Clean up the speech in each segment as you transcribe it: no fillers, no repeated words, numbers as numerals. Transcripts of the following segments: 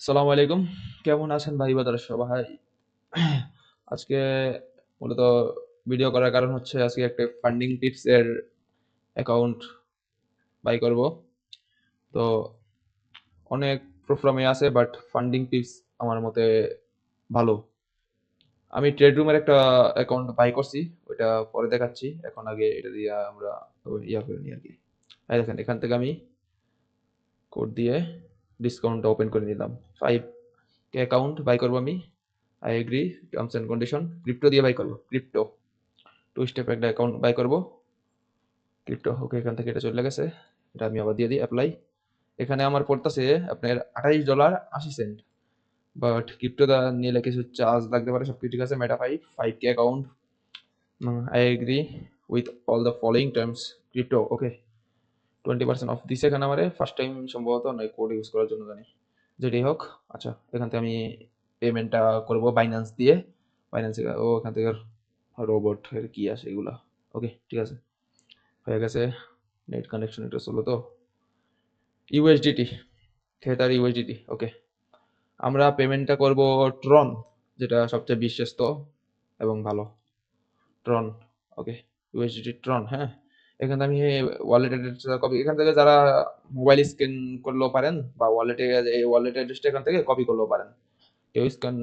সালাম আলাইকুম। কেমন আছেন ভাই বাদার সবাই? আজকে মূলত ভিডিও করার কারণ হচ্ছে আজকে একটা ফান্ডিং টিপস এর অ্যাকাউন্ট বাই করব। তো অনেক প্রোগ্রামে আছে বাট ফান্ডিং টিপস আমার মতে ভালো। আমি ট্রেড রুমের একটা অ্যাকাউন্ট বাই করছি, ওইটা পরে দেখাচ্ছি। এখন আগে এটা দিয়ে আমরা ইয়া করে নিই আর কি। এই দেখেন, এখান থেকে আমি কোড দিয়ে ডিসকাউন্টটা ওপেন করে নিলাম। 5 কে অ্যাকাউন্ট বাই করবো আমি। I agree, terms and condition. Crypto দিয়ে বাই করবো, ক্রিপ্টো। টু স্টেপ একটা অ্যাকাউন্ট বাই করবো, ক্রিপ্টো। ওকে, এখান থেকে এটা চলে গেছে। এটা আমি আবার দিয়ে দিই অ্যাপ্লাই। এখানে আমার পড়তেছে আপনার $28.80। বাট ক্রিপ্টোটা নিলে কিছু চার্জ লাগতে পারে, সবকিছু ঠিক আছে। মেটা 5 কে account. I agree with all the following terms. Crypto okay. 20% off দিছে এখানে আমার ফার্স্ট টাইম সম্ভবত, নয় কোড ইউজ করার জন্য জানি, যেটাই হোক। আচ্ছা, এখান থেকে আমি পেমেন্টটা করব বাইন্যান্স দিয়ে। বাইন্যান্স ও এখান থেকে রোবট এর কি আসে এগুলা। ওকে, ঠিক আছে, হয়ে গেছে। নেট কানেকশন এটা চলো তো। USDT, থেটার USDT. ওকে, আমরা পেমেন্টটা করব ট্রন, যেটা সবচেয়ে বিশ্বস্ত এবং ভালো। ট্রন, ওকে। ইউএসডিটি ট্রন, হ্যাঁ। এখান থেকে আমি ওয়ালেট অ্যাড্রেসটা কপি, এখান থেকে যারা মোবাইল স্ক্যান করলেও পারেন, বা ওয়ালেটে এই ওয়ালেট অ্যাড্রেসটা এখান থেকে কপি করলেও পারেন। কেউ স্ক্যান,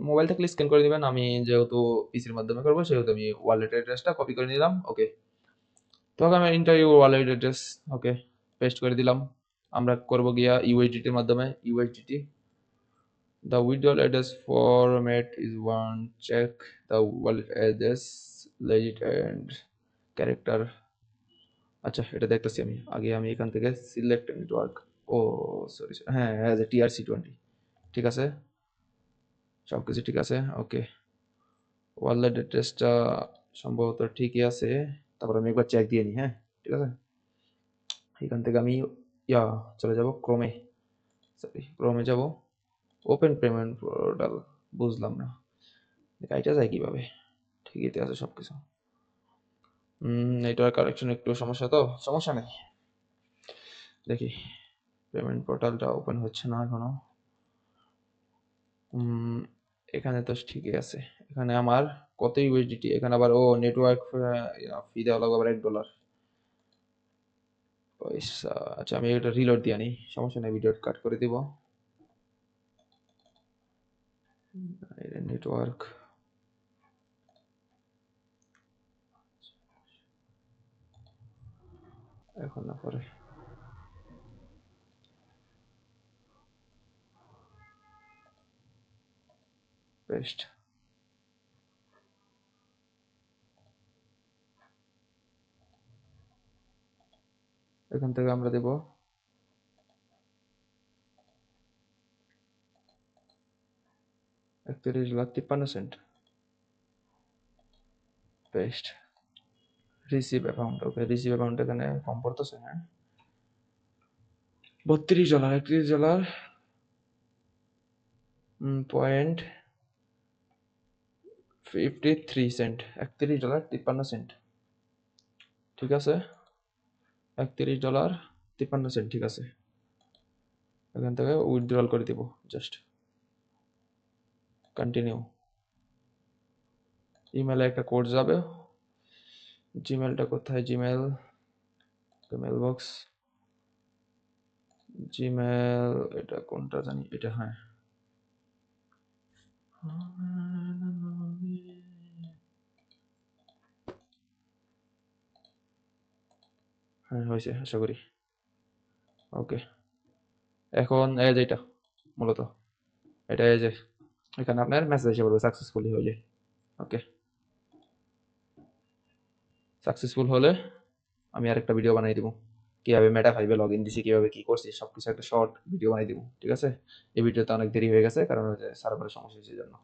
মোবাইল থাকলে স্ক্যান করে দিবেন। আমি যেহেতু পিসির মাধ্যমে করবো সেহেতু আমি ওয়ালেট অ্যাড্রেসটা কপি করে নিলাম। ওকে, তো আমি interview wallet address, okay, paste করে দিলাম। আমরা করব গিয়া ইউএসডিটির মাধ্যমে। USDT, the withdrawal address format is one, check the wallet address legit and character. আচ্ছা, এটা দেখতেছি আমি আগে। আমি এখান থেকে সিলেক্ট নেটওয়ার্ক, ও সরি, হ্যাঁ হ্যাঁ, TRC20, ঠিক আছে, সব কিছু ঠিক আছে। ওকে, ওয়ালেট অ্যাড্রেসটা সম্ভবত ঠিকই আছে। তারপর আমি একবার চেক দিয়ে নিই, হ্যাঁ, ঠিক আছে। এখান থেকে আমি ইয়া চলে যাব ক্রোমে, সরি ক্রোমে যাব। ওপেন পেমেন্ট পোর্টাল, বুঝলাম না এটা যায় কিভাবে। ঠিকই তো আছে সব কিছু। নেটওয়ার্ক কানেকশন একটু সমস্যা, তো সমস্যা নেই। দেখি, পেমেন্ট পোর্টালটা ওপেন হচ্ছে না এখনো। এখানে তো ঠিকই আছে। এখানে আমার কত ইউএসডিটি, এখানে আবার ও নেটওয়ার্ক ফি দেওয়া লাগবে আবার $1 পয়সা। আচ্ছা, আমি এটা রিলোড দিয়ে নিই, সমস্যা নেই, ভিডিও কাট করে দিব। নেটওয়ার্ক, এখন না পরে। পেস্ট, এখান থেকে আমরা দেব $31.53। পেস্ট, রিসিভ অ্যামাউন্ট, ওকে, রিসিভ অ্যামাউন্ট এখানে কম পড়তেছে, হ্যাঁ, $32, $31 $0.53, $31.53, ঠিক আছে, $31.53, ঠিক আছে। এখান থেকে উইথড্রল করে দিব, জাস্ট কন্টিনিউ। ইমেলে একটা কোড যাবে। জিমেলটা কোথায়? জিমেল, মেল বক্স, জিমেল, এটা কোনটা জানি, এটা, হ্যাঁ। হ্যাঁ, হয়েছে আশা করি। ওকে, এখন এই যে এটা মূলত, এটা এই যে এখানে আপনার মেসেজ এসে পড়বে সাকসেসফুলি হয়ে। ওকে, সাকসেসফুল হলে আমি আরেকটা ভিডিও বানাই দিব, কিভাবে মেটা ফাইভে লগ ইন দিছি, কিভাবে কি করছি, সবকিছু একটা শর্ট ভিডিও বানাই দিব, ঠিক আছে। এই ভিডিওতে অনেক দেরি হয়ে গেছে কারণ হচ্ছে সার্ভারের সমস্যা হয়েছে জন্য।